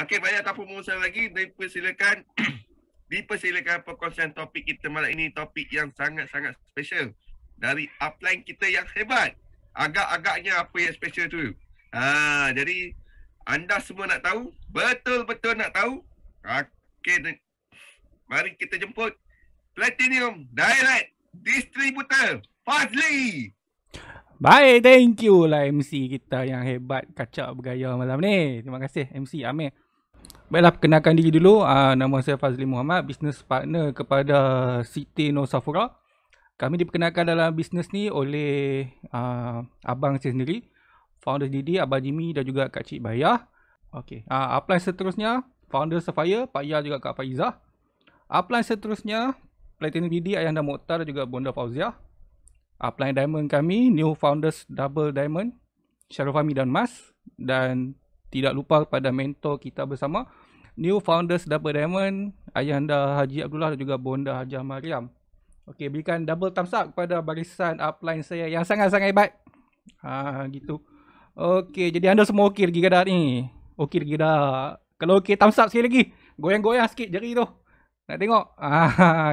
Okey, banyak tak pemusaha lagi. Dipersilakan perkongsian topik kita malam ini. Topik yang sangat-sangat special. Dari upline kita yang hebat. Agak-agaknya apa yang special tu. Jadi, anda semua nak tahu? Betul-betul nak tahu? Okey, mari kita jemput Platinum Direct Distributor Fazli. Baik, thank you lah MC kita yang hebat kacak bergaya malam ni. Terima kasih MC Amir. Baiklah, perkenalkan diri dulu. Nama saya Fazli Muhammad, business partner kepada Siti Nur Safura. Kami diperkenalkan dalam bisnes ni oleh abang saya sendiri, founder Didi, Abang Jimmy dan juga Kak Cik Bayah. Okey, upline seterusnya founder Safaya, Pak Ya juga Kak Faizah. Upline seterusnya Platinum Didi, Ayanda Mokhtar dan juga Bonda Fauziah. Upline Diamond kami, New Founders Double Diamond, Syarul Fahmi dan Mas. Dan tidak lupa pada mentor kita bersama, New Founders Double Diamond, Ayahanda Haji Abdullah dan juga Bonda Hajah Mariam. Okey, berikan double thumbs up kepada barisan upline saya yang sangat-sangat hebat. Gitu. Okey, jadi anda semua okey lagi ke dah ni? Okey lagi dah? Kalau okey, thumbs up sekali lagi. Goyang-goyang sikit jari tu. Nak tengok?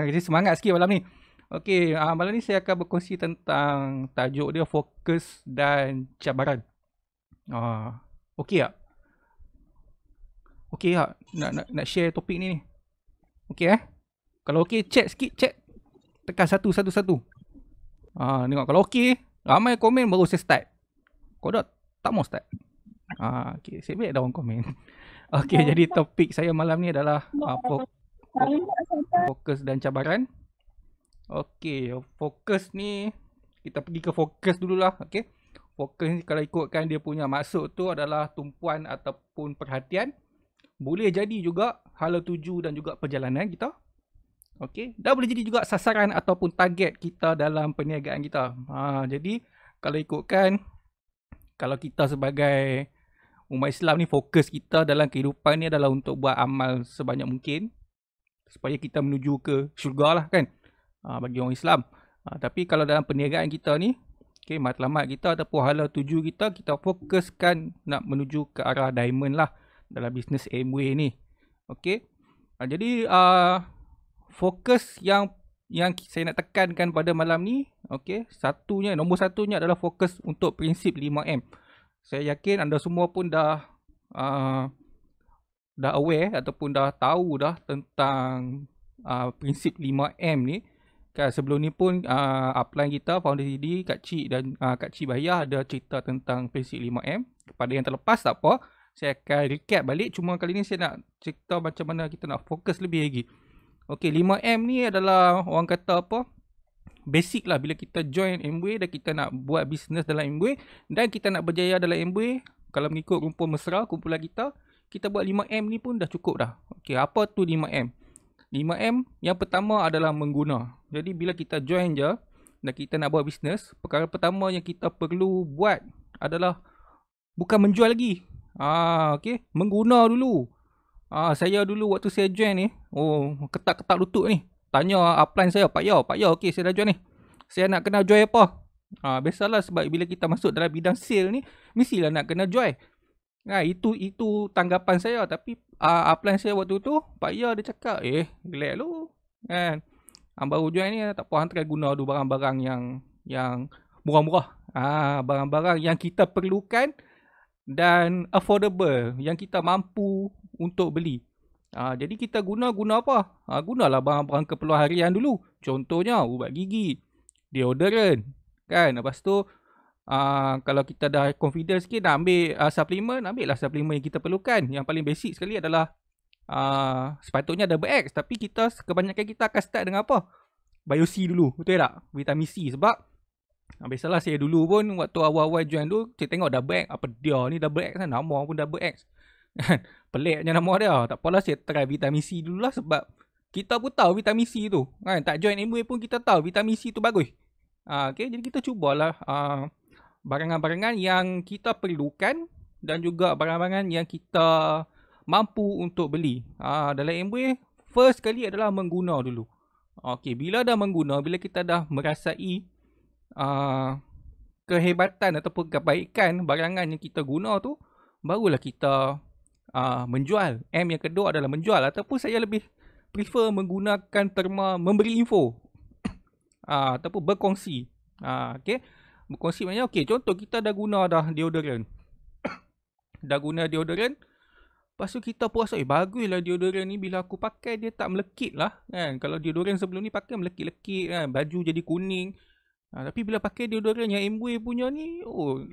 Jadi semangat sikit malam ni. Okey, malam ni saya akan berkongsi tentang tajuk dia fokus dan cabaran. Okey tak? Okey tak? Nak share topik ni. Okey Kalau okey, chat sikit, chat. Tekan satu. Tengok kalau okey, ramai komen baru saya start. Kau dah tak mau start? Okey, saya ambil dah orang komen. Okey, jadi topik saya malam ni adalah fokus dan cabaran. Okey, fokus ni kita pergi ke fokus dululah. Okey. Fokus ni kalau ikutkan dia punya maksud tu adalah tumpuan ataupun perhatian. Boleh jadi juga hala tuju dan juga perjalanan kita. Okey, dan boleh jadi juga sasaran ataupun target kita dalam perniagaan kita. Jadi kalau ikutkan, kalau kita sebagai umat Islam ni, fokus kita dalam kehidupan ni adalah untuk buat amal sebanyak mungkin supaya kita menuju ke syurga lah kan, bagi orang Islam. Tapi kalau dalam perniagaan kita ni, okay, matlamat kita ataupun hala tuju kita, kita fokuskan nak menuju ke arah diamond lah dalam bisnes Amway ni. Okay. Jadi fokus yang saya nak tekankan pada malam ni, okay, nombor satunya adalah fokus untuk prinsip 5M. Saya yakin anda semua pun dah aware ataupun dah tahu dah tentang prinsip 5M ni. Kan sebelum ni pun upline kita, founder CD, Kak Cik dan Kak Cik Bayah ada cerita tentang prinsip 5M. Kepada yang terlepas tak apa, saya akan recap balik. Cuma kali ni saya nak cerita macam mana kita nak fokus lebih lagi. Okey, 5M ni adalah orang kata apa? Basic lah bila kita join Amway dan kita nak buat bisnes dalam Amway dan kita nak berjaya dalam Amway. Kalau mengikut rumpun mesra kumpulan kita buat 5M ni pun dah cukup dah. Okey, apa tu 5M? 5M yang pertama adalah mengguna. Jadi bila kita join je dan kita nak buat bisnes, perkara pertama yang kita perlu buat adalah bukan menjual lagi. Okey, mengguna dulu. Saya dulu waktu saya join ni, ketak-ketak lutut ni. Tanya upline saya, Pak Ya, okey saya dah join ni. Saya nak kena join apa? Biasalah sebab bila kita masuk dalam bidang sale ni, mestilah nak kena join. Itu tanggapan saya. Tapi upline saya waktu tu, Pak Ya dia cakap, relax lu kan. Baru join ni, tak apa, hang try guna dulu barang-barang yang murah-murah. Barang-barang yang kita perlukan dan affordable, yang kita mampu untuk beli. Jadi kita guna apa? Gunalah barang-barang keperluan harian dulu. Contohnya ubat gigi, deodorant kan. Lepas tu kalau kita dah confident sikit nak ambil suplemen, ambil lah suplemen yang kita perlukan. Yang paling basic sekali adalah sepatutnya double X. Tapi kebanyakan kita akan start dengan apa? Bio-C dulu, betul tak? Vitamin C. Sebab biasalah saya dulu pun waktu awal-awal join tu, saya tengok double X, apa dia ni double X kan, nama pun double X. Peliknya nama dia. Tak apalah, saya try vitamin C dulu lah. Sebab kita pun tahu vitamin C tu kan. Tak join Amway pun kita tahu vitamin C tu bagus. Okay, jadi kita cubalah barangan-barangan yang kita perlukan dan juga barangan-barangan yang kita mampu untuk beli. Dalam Amway, first kali adalah mengguna dulu. Okay, bila dah mengguna, bila kita dah merasai kehebatan ataupun kebaikan barangan yang kita guna tu, barulah kita menjual. M yang kedua adalah menjual, ataupun saya lebih prefer menggunakan terma memberi info, ataupun berkongsi. Okay. Berkongsi maknanya, okay, contoh kita dah guna deodorant. Lepas tu kita puas, baguslah deodorant ni, bila aku pakai dia tak melekit lah kan. Kalau deodorant sebelum ni pakai melekit-lekit kan, baju jadi kuning. Tapi bila pakai deodorant yang Amway punya ni,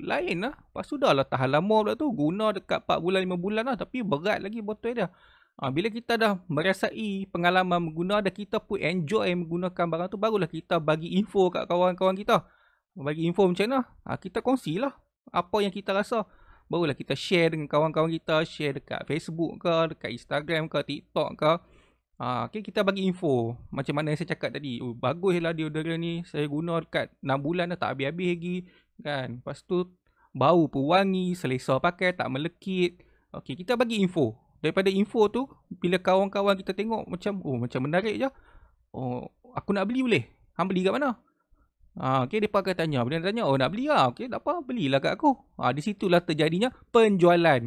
lain lah. Lepas tu dah lah tahan lama pula tu, guna dekat 4 bulan 5 bulan lah, tapi berat lagi botol dia. Bila kita dah merasai pengalaman mengguna, dah kita pun enjoy menggunakan barang tu, barulah kita bagi info kat kawan-kawan kita. Bagi info macam mana, kita kongsilah apa yang kita rasa. Barulah kita share dengan kawan-kawan kita, share dekat Facebook ke, dekat Instagram ke, TikTok ke. Okay, kita bagi info macam mana yang saya cakap tadi. Baguslah deodorant ni, saya guna dekat 6 bulan dah tak habis-habis lagi kan. Lepas tu bau pun wangi, selesa pakai, tak melekit. Okay, kita bagi info. Daripada info tu, bila kawan-kawan kita tengok macam menarik je. Aku nak beli boleh? Hang beli kat mana? Okay, mereka akan tanya. Bila dia tanya, nak beli lah. Okay, tak apa, belilah kat aku. Di situlah terjadinya penjualan.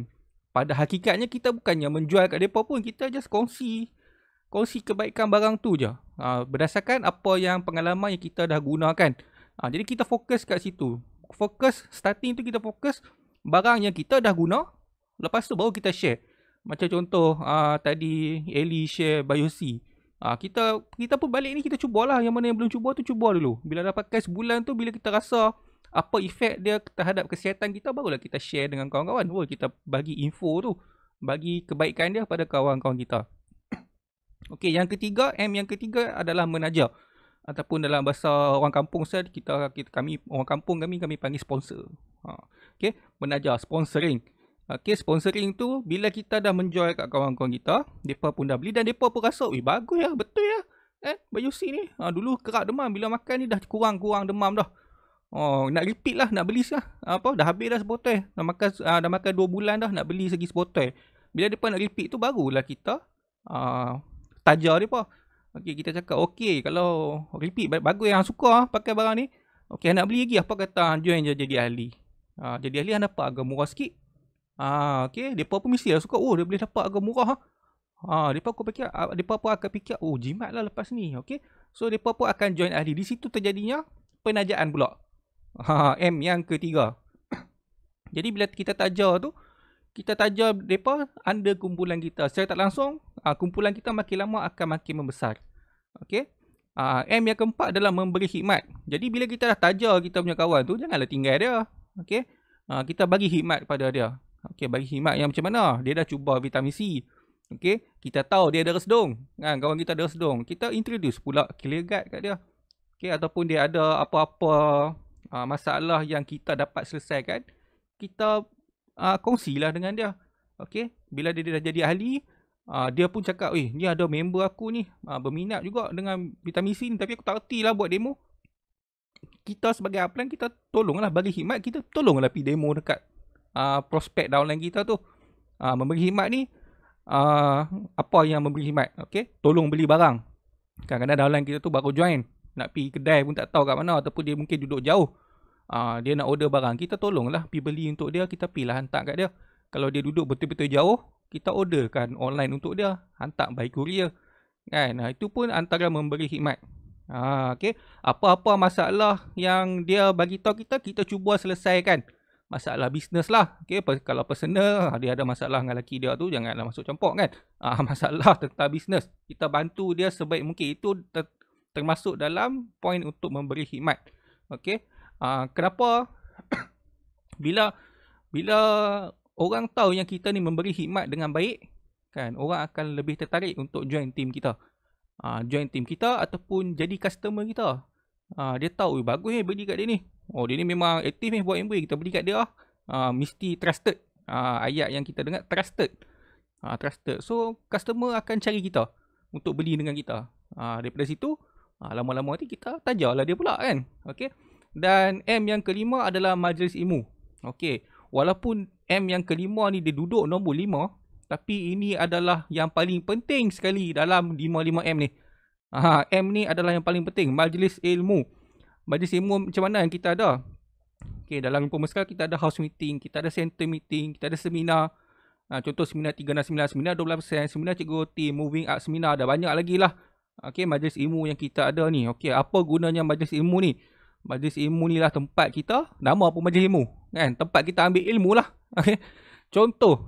Pada hakikatnya kita bukannya menjual kat mereka pun, kita just kongsi kebaikan barang tu je. Berdasarkan apa yang pengalaman yang kita dah gunakan. Jadi kita fokus kat situ. Starting tu kita fokus barang yang kita dah guna. Lepas tu baru kita share. Macam contoh tadi Ellie share Biosi. Kita pun balik ni kita cubalah. Yang mana yang belum cuba tu cuba dulu. Bila dah pakai sebulan tu, bila kita rasa apa efek dia terhadap kesihatan kita, barulah kita share dengan kawan-kawan. Kita bagi info tu. Bagi kebaikan dia pada kawan-kawan kita. Okey, yang ketiga, M yang ketiga adalah menaja. Ataupun dalam bahasa orang kampung saya, kami orang kampung kami panggil sponsor. Okey, menaja, sponsoring. Okey, sponsoring tu bila kita dah menjual kat kawan-kawan kita, depa pun dah beli dan depa pun rasa, bagus ya, betul ya. Biosi ni. Dulu kerak demam, bila makan ni dah kurang demam dah. Nak repeat lah, nak beli lah. Dah habis dah sebotol. Dah makan 2 bulan dah, nak beli lagi sebotol. Bila depa nak repeat tu, barulah kita taja depa. Okey, kita cakap, okey, kalau repeat bagus yang suka pakai barang ni. Okey, nak beli lagi, apa kata join je jadi ahli. Jadi ahli dapat harga murah sikit. Okey, depa pun mesti suka, dia boleh dapat harga murah. Depa pun akan fikir, jimatlah lepas ni. Okey. So depa pun akan join ahli. Di situ terjadinya penajaan pula. M yang ketiga. Jadi bila kita taja tu, kita taja mereka under kumpulan kita. Secara tak langsung, kumpulan kita makin lama akan makin membesar. Okay. M yang keempat adalah memberi khidmat. Jadi bila kita dah taja kita punya kawan tu, janganlah tinggal dia. Okay. Kita bagi khidmat pada dia. Okay, bagi khidmat yang macam mana? Dia dah cuba vitamin C. Okay. Kita tahu dia ada resdung. Kawan kita ada resdung. Kita introduce pula clear guard kat dia. Okay. Ataupun dia ada apa-apa masalah yang kita dapat selesaikan, kita kongsilah dengan dia. Okay. Bila dia dah jadi ahli, dia pun cakap, ni ada member aku ni berminat juga dengan vitamin C ni, tapi aku tak erti lah buat demo. Kita sebagai upline, kita tolonglah bagi khidmat. Kita tolonglah pergi demo dekat prospek downline kita tu. Memberi khidmat ni, apa yang memberi khidmat? Okay. Tolong beli barang. Kadang-kadang downline kita tu baru join, nak pergi kedai pun tak tahu kat mana, ataupun dia mungkin duduk jauh. Dia nak order barang, kita tolonglah pergi beli untuk dia, kita pergilah hantar kat dia. Kalau dia duduk betul-betul jauh, kita orderkan online untuk dia, hantar by courier. Kan? Itu pun antara memberi khidmat. Okay. Apa-apa masalah yang dia bagi tahu kita, kita cuba selesaikan. Masalah bisnes lah. Okay. Kalau personal, dia ada masalah dengan lelaki dia tu, janganlah masuk campur kan. Masalah tentang bisnes, kita bantu dia sebaik mungkin. Itu termasuk dalam poin untuk memberi khidmat. Okay. Kenapa? Bila orang tahu yang kita ni memberi khidmat dengan baik, kan, orang akan lebih tertarik untuk join team kita. Join team kita ataupun jadi customer kita. Dia tahu, bagus beli kat dia ni. Dia ni memang aktif buat MBA, kita beli kat dia. Mesti trusted. Ayat yang kita dengar, trusted. Trusted. So, customer akan cari kita untuk beli dengan kita. Daripada situ, lama-lama nanti kita tajalah dia pula kan. Okay. Dan M yang kelima adalah majlis ilmu. Okey, walaupun M yang kelima ni dia duduk nombor 5, tapi ini adalah yang paling penting sekali dalam 5-5M ni. M ni adalah yang paling penting, majlis ilmu. Majlis ilmu macam mana yang kita ada? Okey, dalam pemerskal kita ada house meeting, kita ada center meeting, kita ada seminar. Contoh seminar 369, seminar 12%, seminar Cikgu Roti, moving up seminar, dah banyak lagi lah. Okay, majlis ilmu yang kita ada ni. Okay, apa gunanya majlis ilmu ni? Majlis ilmu ni lah tempat kita, nama pun majlis ilmu. Kan? Tempat kita ambil ilmu lah. Okay. Contoh,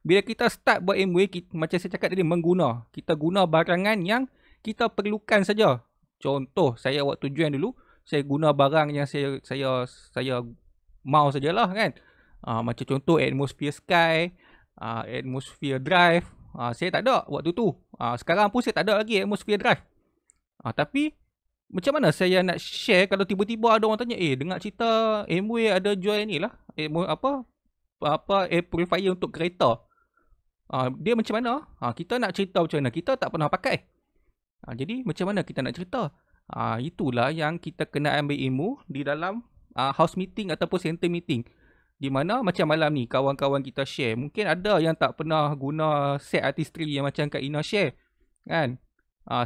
bila kita start buat MWay, macam saya cakap tadi, mengguna. Kita guna barangan yang kita perlukan saja. Contoh, saya waktu join dulu, saya guna barang yang saya mau sajalah kan. Macam contoh Atmosphere Sky, Atmosphere Drive. Saya tak ada waktu tu. Sekarang pun saya tak ada lagi Atmosphere Drive. Tapi macam mana saya nak share kalau tiba-tiba ada orang tanya, dengar cerita MWay ada jual ni lah. Air purifier untuk kereta. Dia macam mana? Kita nak cerita macam mana? Kita tak pernah pakai. Jadi macam mana kita nak cerita? Itulah yang kita kena ambil ilmu di dalam house meeting ataupun center meeting. Di mana macam malam ni kawan-kawan kita share. Mungkin ada yang tak pernah guna set artistry yang macam Kak Ina share. Kan?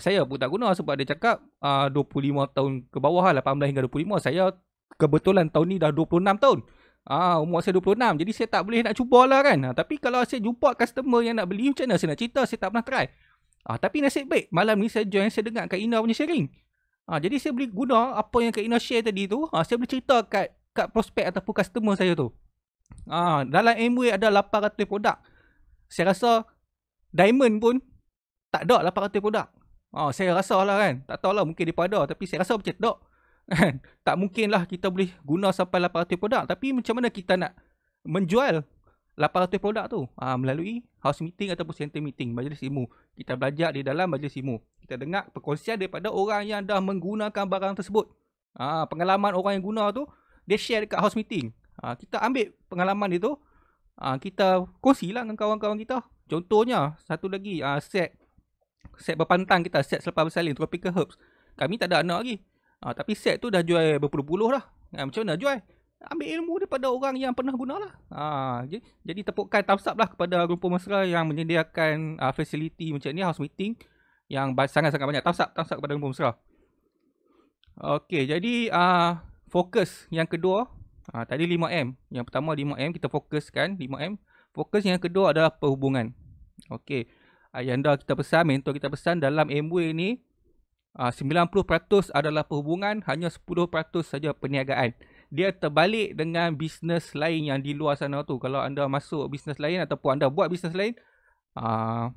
Saya pun tak guna sebab dia cakap 25 tahun ke bawah lah, 18 hingga 25. Saya kebetulan tahun ni dah 26 tahun. Umur saya 26. Jadi saya tak boleh nak cuba lah kan. Tapi kalau saya jumpa customer yang nak beli, macam mana saya nak cerita? Saya tak pernah try. Tapi nasib baik malam ni saya join, saya dengar Kak Ina punya sharing. Jadi saya boleh guna apa yang Kak Ina share tadi tu. Saya boleh cerita kat prospek ataupun customer saya tu. Dalam MWay ada 800 produk. Saya rasa Diamond pun tak ada 800 produk. Saya rasa lah kan. Tak tahulah, mungkin dia ada. Tapi saya rasa macam tak. Tak mungkin lah kita boleh guna sampai 800 produk. Tapi macam mana kita nak menjual 800 produk tu? Melalui house meeting ataupun center meeting, majlis ilmu. Kita belajar di dalam majlis ilmu. Kita dengar perkongsian daripada orang yang dah menggunakan barang tersebut. Pengalaman orang yang guna tu, dia share dekat house meeting. Kita ambil pengalaman itu, kita kongsilah dengan kawan-kawan kita. Contohnya, satu lagi, set berpantang kita, set selepas bersalin, Tropical Herbs. Kami tak ada anak lagi. Tapi set tu dah jual berpuluh-puluh lah. Macam mana jual? Ambil ilmu daripada orang yang pernah guna lah. Jadi tepukan thumbs up lah kepada Rumpun Mesra yang menyediakan facility macam ni, house meeting, yang sangat-sangat banyak. Thumbs up kepada Rumpun Mesra. Okay, jadi fokus yang kedua, tadi 5M. Yang pertama 5M, kita fokuskan 5M. Fokus yang kedua adalah perhubungan. Okay, ayanda kita pesan, mentor kita pesan dalam MWay ni, 90% adalah perhubungan, hanya 10% saja perniagaan. Dia terbalik dengan bisnes lain yang di luar sana tu. Kalau anda masuk bisnes lain ataupun anda buat bisnes lain, 10%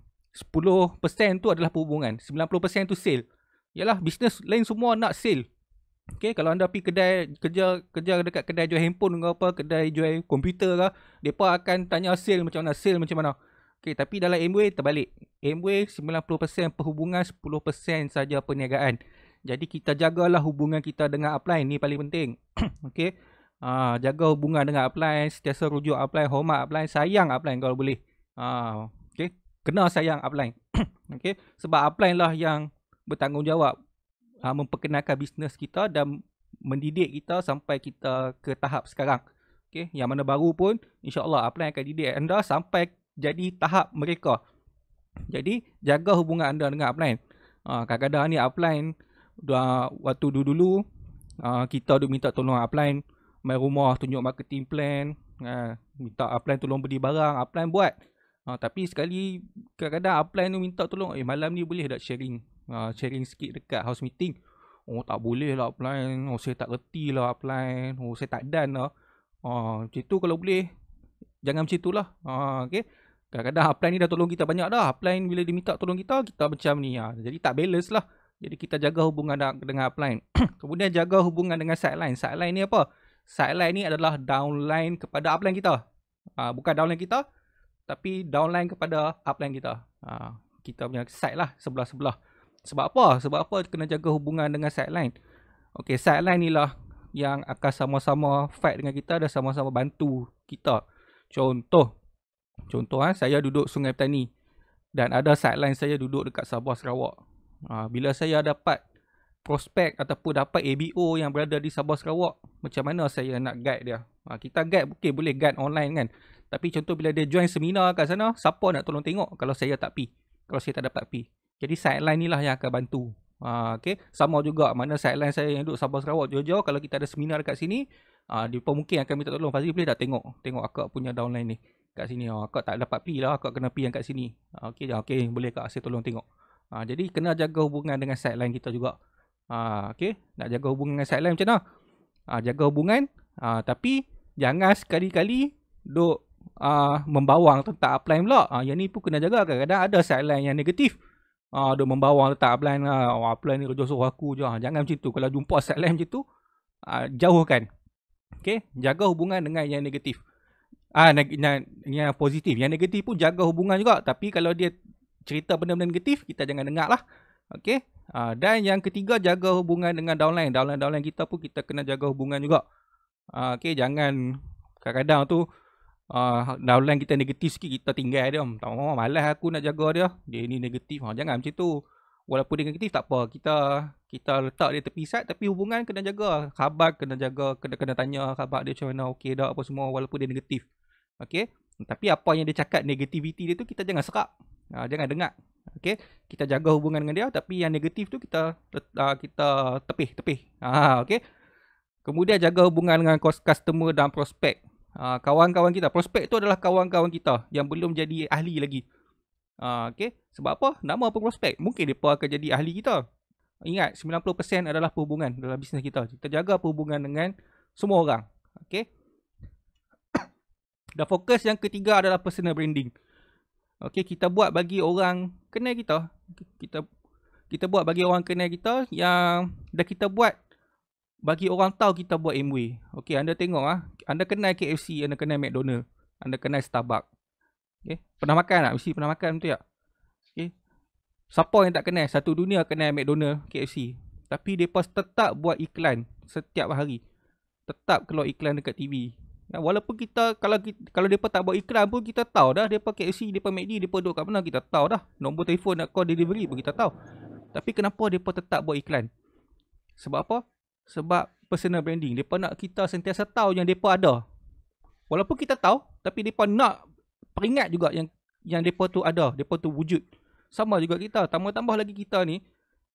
tu adalah perhubungan, 90% tu sale. Yalah, bisnes lain semua nak sale. Okay, kalau anda pergi kedai, kerja dekat kedai jual handphone ke apa, kedai jual komputer ke, mereka akan tanya sale macam mana. Okay, tapi dalam MWay terbalik. MWay 90% perhubungan, 10% saja perniagaan. Jadi kita jagalah hubungan kita dengan upline, ni paling penting. Okay, jaga hubungan dengan upline, sentiasa rujuk upline, hormat upline, sayang upline kalau boleh. Okay, kena sayang upline. Okay, sebab upline lah yang bertanggungjawab memperkenalkan bisnes kita dan mendidik kita sampai kita ke tahap sekarang. Okay, yang mana baru pun insya-Allah upline akan didik anda sampai jadi tahap mereka. Jadi jaga hubungan anda dengan upline. Kadang-kadang ni upline waktu dulu kita duk minta tolong upline main rumah, tunjuk marketing plan, minta upline tolong beli barang, upline buat. Tapi sekali kadang-kadang upline tu minta tolong, malam ni boleh tak sharing sikit dekat house meeting. Tak boleh lah upline, saya tak reti lah upline, saya tak dan lah. Macam tu kalau boleh jangan macam itulah. Okay, kadang-kadang upline ni dah tolong kita banyak dah. Upline bila dia minta tolong kita macam ni. Jadi tak balance lah. Jadi kita jaga hubungan dengan upline. Kemudian jaga hubungan dengan sideline. Sideline ni apa? Sideline ni adalah downline kepada upline kita. Bukan downline kita, tapi downline kepada upline kita. Kita punya side lah, sebelah-sebelah. Sebab apa kena jaga hubungan dengan sideline? Okay, sideline ni lah yang akan sama-sama fight dengan kita dan sama-sama bantu kita. Contoh, saya duduk Sungai Petani dan ada sideline saya duduk dekat Sabah Sarawak. Bila saya dapat prospek ataupun dapat ABO yang berada di Sabah Sarawak, macam mana saya nak guide dia? Kita guide boleh guide online kan. Tapi contoh bila dia join seminar kat sana, siapa nak tolong tengok kalau saya tak pi? Kalau saya tak dapat pi. Jadi sideline ni lah yang akan bantu. Okay. Sama juga mana sideline saya yang duduk Sabah Sarawak jauh-jauh, kalau kita ada seminar dekat sini, dia pun mungkin akan minta tolong, Fazli boleh tak tengok akak punya downline ni. kat sini. Akak tak dapat pi lah, akak kena pi yang kat sini. Okey, boleh kak, saya tolong tengok. Jadi kena jaga hubungan dengan side line kita juga. Okey, nak jaga hubungan dengan side line macam mana? Jaga hubungan, tapi jangan sekali-kali duk membawang tentang upline pula. Yang ni pun kena jaga. Kadang-kadang ada side line yang negatif. Duk membawang tentang upline lah. Upline ni kerja suruh aku je. Jangan macam tu. Kalau jumpa side line macam tu, jauhkan. Okay, jaga hubungan dengan yang negatif. Yang positif. Yang negatif pun jaga hubungan juga. Tapi kalau dia cerita benda-benda negatif, kita jangan dengar lah. Okay. Dan yang ketiga, jaga hubungan dengan downline. Downline kita pun kita kena jaga hubungan juga. Okay, jangan kadang-kadang tu downline kita negatif sikit, kita tinggal dia. Malas aku nak jaga dia. Dia ni negatif. Jangan macam tu. Walaupun dia negatif tak apa. Kita letak dia tepi side, tapi hubungan kena jaga. Khabar kena jaga, kena tanya khabar dia macam mana, okey dah apa semua walaupun dia negatif. Okey. Tapi apa yang dia cakap negativity dia tu kita jangan serap. Jangan dengar. Okey. Kita jaga hubungan dengan dia, tapi yang negatif tu kita tepih. Okey. Kemudian jaga hubungan dengan customer dan prospek. Kawan-kawan kita, prospek tu adalah kawan-kawan kita yang belum jadi ahli lagi. Okay. Sebab apa? Nama pun prospek. Mungkin mereka akan jadi ahli kita. Ingat, 90% adalah perhubungan dalam bisnes kita. Kita jaga perhubungan dengan semua orang. Okay. Dan fokus yang ketiga adalah personal branding. Okay, kita buat bagi orang kenal kita. Kita buat bagi orang kenal kita yang dah kita buat bagi orang tahu kita buat Amway. Okay, anda tengok anda kenal KFC, anda kenal McDonald, anda kenal Starbucks. Okay. Pernah makan tak? Mesti pernah makan betul tak? Okay. Siapa yang tak kenal? Satu dunia kenal McDonald, KFC. Tapi mereka tetap buat iklan setiap hari. Tetap keluar iklan dekat TV. Walaupun kita, kalau mereka tak buat iklan pun kita tahu dah. Mereka KFC, mereka McD, mereka duduk kat mana kita tahu dah. Nombor telefon nak call delivery pun kita tahu. Tapi kenapa mereka tetap buat iklan? Sebab apa? Sebab personal branding. Mereka nak kita sentiasa tahu yang mereka ada. Walaupun kita tahu, tapi mereka nak peringat juga yang depa tu ada, depa tu wujud. Sama juga kita, tambah-tambah lagi kita ni,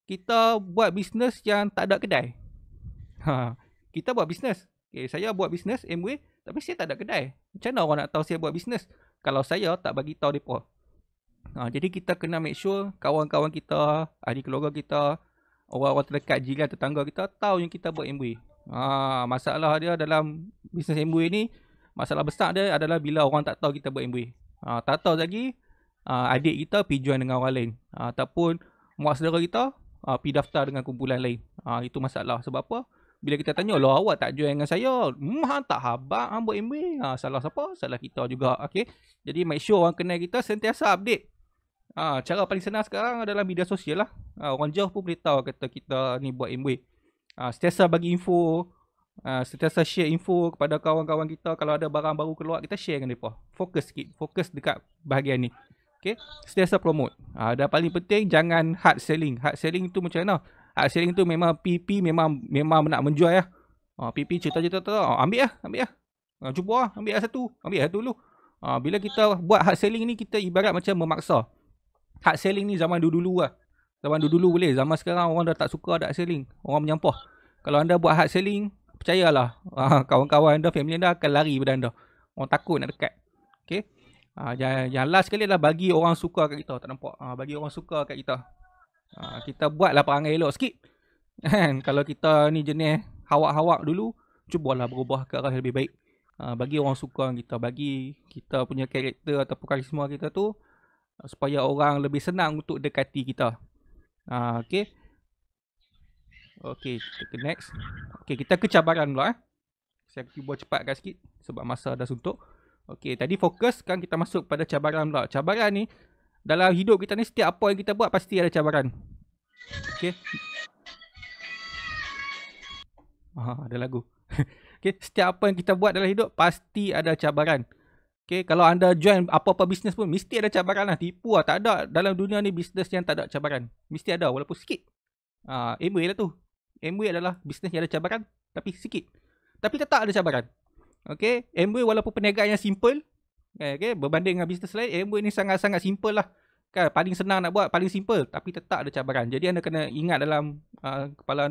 kita buat bisnes yang tak ada kedai. Kita buat bisnes. Okay, saya buat bisnes Amway, tapi saya tak ada kedai. Macam mana orang nak tahu saya buat bisnes kalau saya tak bagi tahu depa? Jadi kita kena make sure kawan-kawan kita, ahli keluarga kita, orang-orang terdekat, jiran, tetangga kita tahu yang kita buat Amway. Masalah dia dalam bisnes Amway ni, masalah besar dia adalah bila orang tak tahu kita buat Amway. Tak tahu lagi, adik kita pergi join dengan orang lain. Ataupun mak saudara kita pergi daftar dengan kumpulan lain. Itu masalah. Sebab apa? Bila kita tanya, lah awak tak join dengan saya. Tak habaq buat Amway. Salah siapa? Salah kita juga. Okay? Jadi make sure orang kenal kita sentiasa update. Cara paling senang sekarang adalah media sosial lah. Orang jauh pun boleh tahu kata kita ni buat Amway. Sentiasa bagi info. Sentiasa share info kepada kawan-kawan kita. Kalau ada barang baru keluar, kita share dengan mereka. Fokus sikit. Fokus dekat bahagian ni. Okay. Sentiasa promote. Dan paling penting, jangan hard selling. Hard selling tu macam mana? Hard selling tu memang PP memang nak menjual ya. PP cerita-cerita tu. Ambil lah. Cuba ambil lah satu. Ambil lah satu dulu. Bila kita buat hard selling ni, kita ibarat macam memaksa. Hard selling ni zaman dulu-dulu lah. Zaman dulu-dulu boleh. Zaman sekarang orang dah tak suka hard selling. Orang menyampah. Kalau anda buat hard selling, percayalah, kawan-kawan anda, family anda akan lari pada anda. Orang takut nak dekat. Okay. Yang last sekali adalah bagi orang suka kat kita. Tak nampak? Bagi orang suka kat kita. Kita buatlah perangai elok sikit. Kalau kita ni jenis hawak-hawak dulu, cubalah berubah ke arah yang lebih baik. Bagi orang suka kita. Bagi kita punya karakter ataupun karisma kita tu, supaya orang lebih senang untuk dekati kita. Okay. Okay, kita ke next. Okay, kita ke cabaran pula. Saya cuba cepatkan sikit sebab masa dah suntuk. Okay, tadi fokus, kan kita masuk pada cabaran pula. Cabaran ni, dalam hidup kita ni, setiap apa yang kita buat pasti ada cabaran. Okay. Ada lagu. Okay, setiap apa yang kita buat dalam hidup pasti ada cabaran. Okay, kalau anda join apa-apa bisnes pun, mesti ada cabaran lah. Tipu lah, tak ada dalam dunia ni bisnes yang tak ada cabaran. Mesti ada, walaupun sikit. Amway lah tu. Amway adalah bisnes yang ada cabaran, tapi sikit. Tapi tetap ada cabaran. Okay, Amway walaupun perniagaan yang simple, okay, berbanding dengan bisnes lain, Amway ni sangat-sangat simple lah. Kan, paling senang nak buat, paling simple, tapi tetap ada cabaran. Jadi anda kena ingat dalam kepala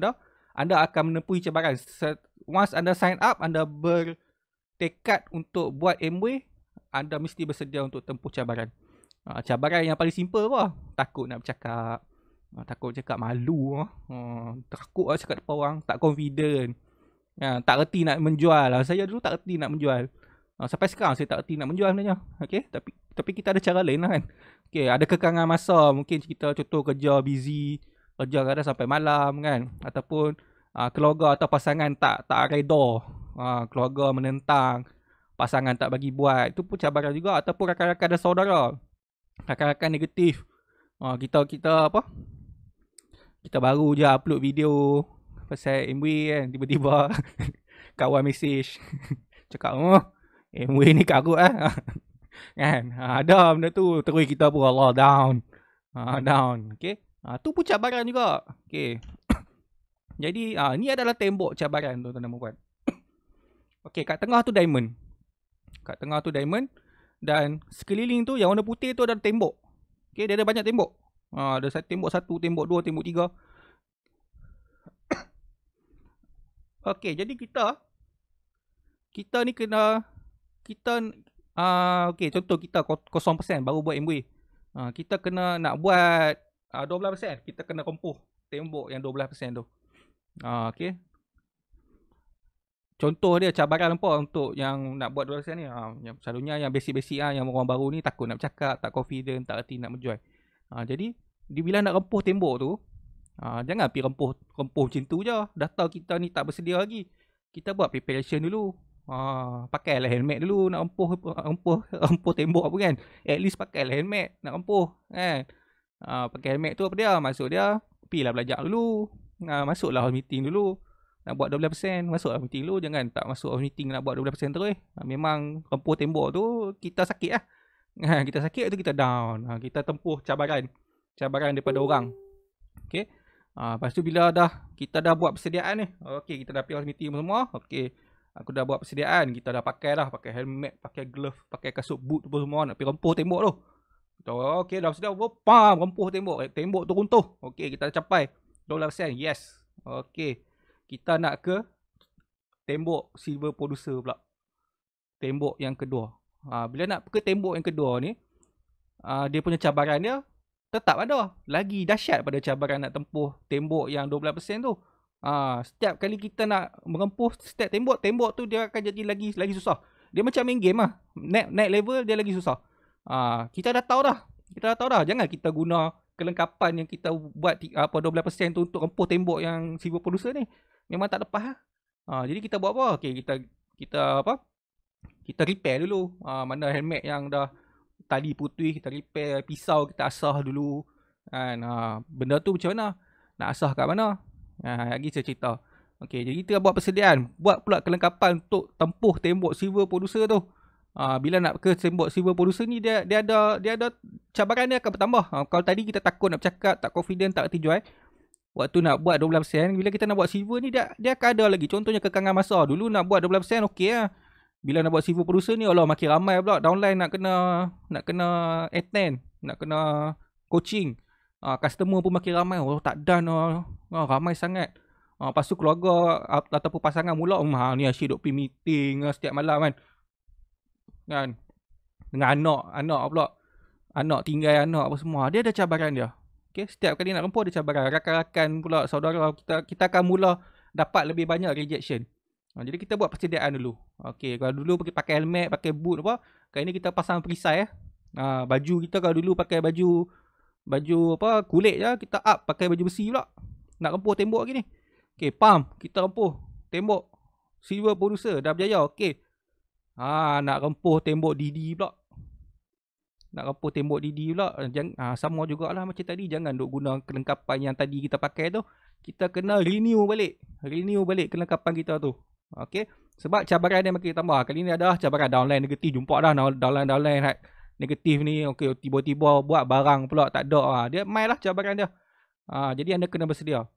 anda akan menempuhi cabaran. Once anda sign up, anda bertekad untuk buat Amway, anda mesti bersedia untuk tempuh cabaran. Cabaran yang paling simple apa? Takut nak bercakap. Takut cakap malu. Takut lah cakap depan orang. Tak confident. Tak reti nak menjual. Saya dulu tak reti nak menjual. Sampai sekarang saya tak reti nak menjual sebenarnya. Okay? Tapi kita ada cara lain lah kan. Okay, ada kekangan masa. Mungkin kita contoh kerja busy. Kerja kadang sampai malam kan. Ataupun keluarga atau pasangan tak reda. Keluarga menentang. Pasangan tak bagi buat. Itu pun cabaran juga. Ataupun rakan-rakan dan saudara. Rakan-rakan negatif. Kita apa? Kita baru je upload video pasal MW kan. Tiba-tiba kawan message. Cakap, MW ni karut lah. Kan? Ada benda tu. Terus kita pun Allah down. Down. Okay. Tu pun cabaran juga. Okay. Jadi ni adalah tembok cabaran tuan-tuan dan puan. Okay, kat tengah tu diamond. Dan sekeliling tu yang warna putih tu ada tembok. Okay, dia ada banyak tembok. Ada tembok 1, tembok 2, tembok 3. Okay, jadi kita ni kena okay, contoh kita 0% baru buat MW. Kita kena nak buat 12%. Kita kena rempuh tembok yang 12% tu. Okay. Contoh dia cabaran apa untuk yang nak buat 12% ni. Yang selalunya yang basic-basic yang orang baru ni takut nak bercakap, tak confident, tak reti nak menjual. Jadi bila nak rempuh tembok tu, jangan pergi rempuh macam tu je. Dah tahu kita ni tak bersedia lagi. Kita buat preparation dulu. Pakailah helmet dulu nak rempuh tembok apa kan. At least pakailah helmet nak rempuh kan. Pakai helmet tu apa dia? Masuk dia, pergilah belajar dulu. Masuklah house meeting dulu. Nak buat 12%, masuklah meeting dulu. Jangan tak masuk house meeting nak buat 12% terus. Memang rempuh tembok tu kita sakit lah. Kita sakit tu kita down. Kita tempuh cabaran daripada orang. Okay. Lepas tu bila kita dah buat persediaan ni. Okay, kita dah pergi house meeting semua. Okay, aku dah buat persediaan. Kita dah pakai helmet, pakai glove, pakai kasut boot tu semua. Nak pergi rempuh tembok tu. Okay, dah bersedia. Rempuh tembok. Tembok tu runtuh. Okay, kita dah capai 12%. Yes. Okay. Kita nak ke tembok silver producer pula. Tembok yang kedua. Bila nak ke tembok yang kedua ni, dia punya cabaran dia tetap ada. Lagi dahsyat pada cabaran nak tempuh tembok yang 12% tu. Setiap kali kita nak merempuh setiap tembok tu dia akan jadi lagi susah. Dia macam main game lah. Naik level dia lagi susah. Kita dah tahu dah. Jangan kita guna kelengkapan yang kita buat 12% tu untuk rempuh tembok yang silver producer ni. Memang tak lepas lah. Jadi kita buat apa? Okay, kita apa? Kita repair dulu. Mana helmet yang dah tali putih, kita repair. Pisau kita asah dulu. Benda tu macam mana? Nak asah kat mana? Lagi saya cerita. Okay, jadi kita buat persediaan. Buat pula kelengkapan untuk tempuh tembok silver producer tu. Bila nak ke tembok silver producer ni, dia ada cabaran dia akan bertambah. Kalau tadi kita takut nak bercakap, tak confident, tak reti jual. Waktu nak buat 12%, bila kita nak buat silver ni, dia akan ada lagi. Contohnya kekangan masa. Dulu nak buat 12%, okey lah. Bila nak buat silver producer ni, Allah makin ramai pula. Downline nak kena attend, nak kena coaching. Customer pun makin ramai. Tak done lah. Ramai sangat. Lepas tu keluarga ataupun pasangan mula, ni asyik duk pergi meeting setiap malam kan. Dengan anak pula. Anak tinggal anak apa semua. Dia ada cabaran dia. Okay, setiap kali nak rempuh ada cabaran. Rakan-rakan pula, saudara kita akan mula dapat lebih banyak rejection. Jadi kita buat persediaan dulu. Okay, kalau dulu pakai helmet, pakai boot apa, kali ni kita pasang perisai. Baju kita kalau dulu pakai baju apa kulit je, kita up pakai baju besi pula. Nak rempuh tembok lagi ni. Okay, kita rempuh tembok silver producer dah berjaya. Okay. Nak rempuh tembok DD pula. Sama jugalah macam tadi. Jangan duk guna kelengkapan yang tadi kita pakai tu. Kita kena renew balik kelengkapan kita tu. Okay. Sebab cabaran dia makin tambah. Kali ni ada cabaran downline negatif. Jumpa dah downline negatif ni. Okay, tiba-tiba buat barang pula tak ada. Dia main lah cabaran dia. Jadi anda kena bersedia.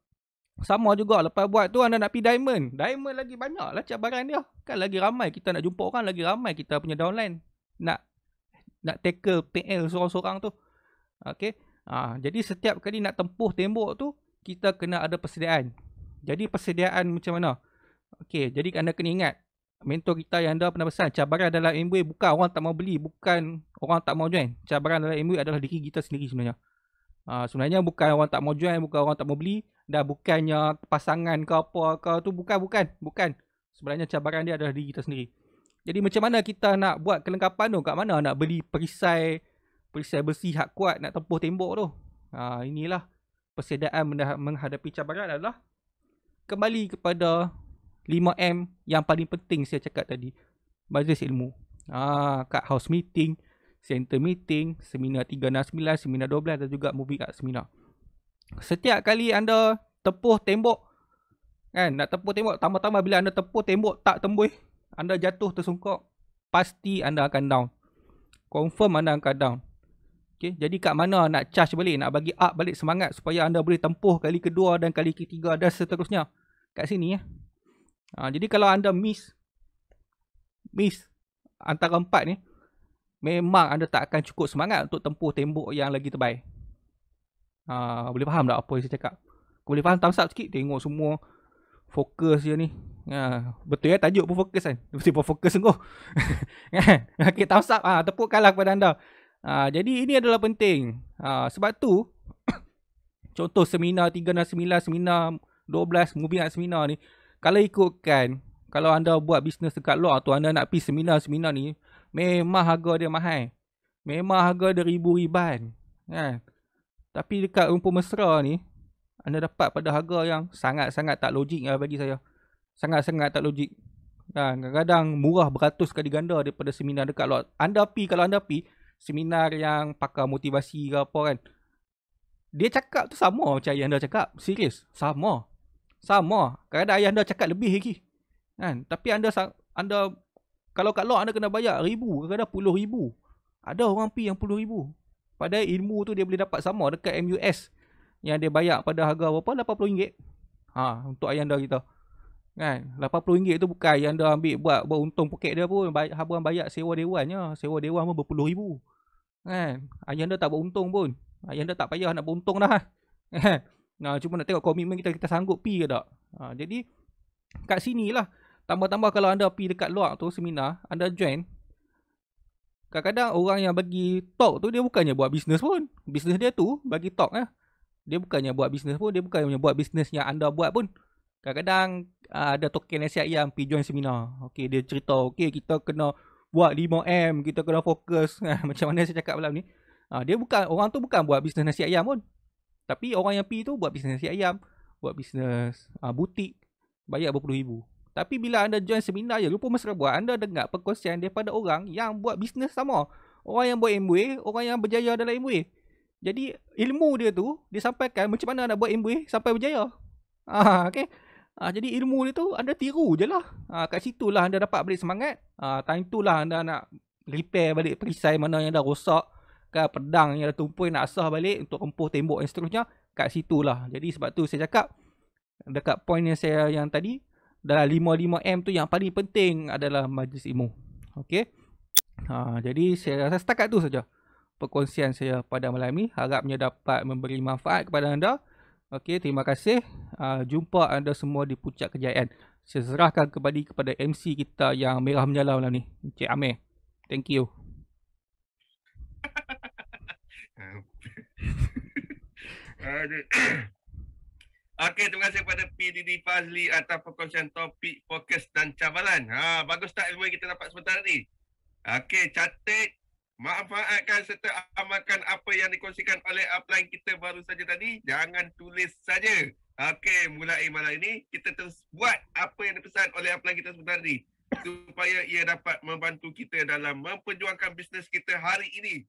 Sama juga lepas buat tu anda nak pergi diamond. Diamond lagi banyak lah cabaran dia. Kan lagi ramai kita nak jumpa orang. Lagi ramai kita punya downline. Nak tackle PL seorang-seorang tu. Okay. Jadi setiap kali nak tempuh tembok tu, kita kena ada persediaan. Jadi persediaan macam mana? Okay, jadi anda kena ingat. mentor kita yang dah pernah pesan, cabaran dalam MBA bukan orang tak mau beli, bukan orang tak mau join. Cabaran dalam MBA adalah diri kita sendiri sebenarnya. Sebenarnya bukan orang tak mau join, bukan orang tak mau beli, dan bukannya pasangan ke apa ke tu, bukan. Sebenarnya cabaran dia adalah diri kita sendiri. Jadi macam mana kita nak buat kelengkapan tu? Kat mana nak beli perisai besi hak kuat nak tempuh tembok tu? Inilah persediaan menghadapi cabaran adalah kembali kepada 5M yang paling penting saya cakap tadi. Majlis ilmu. Kat house meeting, center meeting, seminar 369, seminar 12 dan juga movie art seminar. Setiap kali anda tepuh tembok, kan, nak tepuh tembok, tambah-tambah bila anda tepuh tembok tak tembus, anda jatuh tersungkuk, pasti anda akan down. Confirm anda akan down. Okay, jadi kat mana nak charge balik, nak bagi up balik semangat supaya anda boleh tempuh kali kedua dan kali ketiga dan seterusnya. Kat sini ya. Jadi kalau anda miss antara 4 ni, memang anda tak akan cukup semangat untuk tempuh tembok yang lagi tebal. Boleh faham tak apa yang saya cakap? Kau boleh faham, thumbs up sikit. Tengok semua fokus je ni. Betul ya, tajuk pun fokus kan. Mesti pun fokus sungguh. Okay, thumbs up. Tepukkanlah kepada anda. Jadi ini adalah penting. Sebab tu contoh seminar 369, seminar 12, movie art seminar ni, kalau ikutkan, kalau anda buat bisnes dekat luar tu, anda nak pergi seminar-seminar ni, memang harga dia mahal. Memang harga dia ribu-riban. Kan? Tapi dekat Rumpun Mesra ni, anda dapat pada harga yang sangat-sangat tak logik bagi saya. Sangat-sangat tak logik. Kadang-kadang murah beratus kali ganda daripada seminar dekat luar. Kalau anda pi seminar yang pakar motivasi ke apa kan, dia cakap tu sama macam ayah anda cakap. Serius, sama. Kadang-kadang ayah anda cakap lebih lagi. Kan? Tapi anda kalau kat luar anda kena bayar ribu, kadang-kadang puluh ribu. Ada orang pi yang 10,000. Padahal ilmu tu dia boleh dapat sama dekat MUS yang dia bayar pada harga berapa? RM80. Untuk ayah anda kita. Kan? RM80 tu bukan ayah anda ambil buat untung poket dia pun. Abang bayar sewa dewannya. Sewa dewan pun berpuluh ribu. Kan? Ayah anda tak beruntung pun. Ayah anda tak payah nak beruntung dah. Kan? Cuma nak tengok komitmen kita sanggup pi ke tak. Jadi kat sini lah. Tambah-tambah kalau anda pi dekat luar tu seminar, anda join. Kadang-kadang orang yang bagi talk tu dia bukannya buat bisnes pun. Bisnes dia tu bagi talk dia bukannya buat bisnes pun. Dia bukannya buat bisnes yang anda buat pun. Kadang-kadang ada token nasi ayam pergi join seminar. Okay, dia cerita, okay, kita kena buat 5M, kita kena fokus. Macam mana saya cakap malam ni. Orang tu bukan buat bisnes nasi ayam pun. Tapi orang yang pergi tu buat bisnes nasi ayam, buat bisnes butik, bayar berpuluh-ribu. Tapi bila anda join seminar je, Rumpun Mesra buat, anda dengar perkongsian daripada orang yang buat bisnes sama. Orang yang buat MBA, orang yang berjaya dalam MBA. Jadi ilmu dia tu disampaikan macam mana nak buat MBA sampai berjaya. Okay. Jadi ilmu dia tu anda tiru je lah. Kat situ lah anda dapat balik semangat. Time tu lah anda nak repair balik perisai mana yang dah rosak. Pedang yang dah tumpul nak asah balik untuk empuh tembok dan seterusnya. Kat situ lah. Jadi sebab tu saya cakap dekat point yang tadi, dalam 5-5M tu yang paling penting adalah majlis ilmu. Okay. Jadi saya rasa setakat tu saja perkongsian saya pada malam ni. Harapnya dapat memberi manfaat kepada anda. Okay, terima kasih. Jumpa anda semua di Puncak Kejayaan. Saya serahkan kepada MC kita yang merah menyala malam ni, Encik Amir. Thank you. Okey, terima kasih kepada PDD Fazli atas perkongsian topik fokus dan cabaran. Bagus tak ilmu yang kita dapat sebentar ni? Okey, catat, manfaatkan serta amalkan apa yang dikongsikan oleh upline kita baru saja tadi. Jangan tulis saja. Okey, mulai malam ini kita terus buat apa yang dipesan oleh upline kita sebentar ni, supaya ia dapat membantu kita dalam memperjuangkan bisnes kita hari ini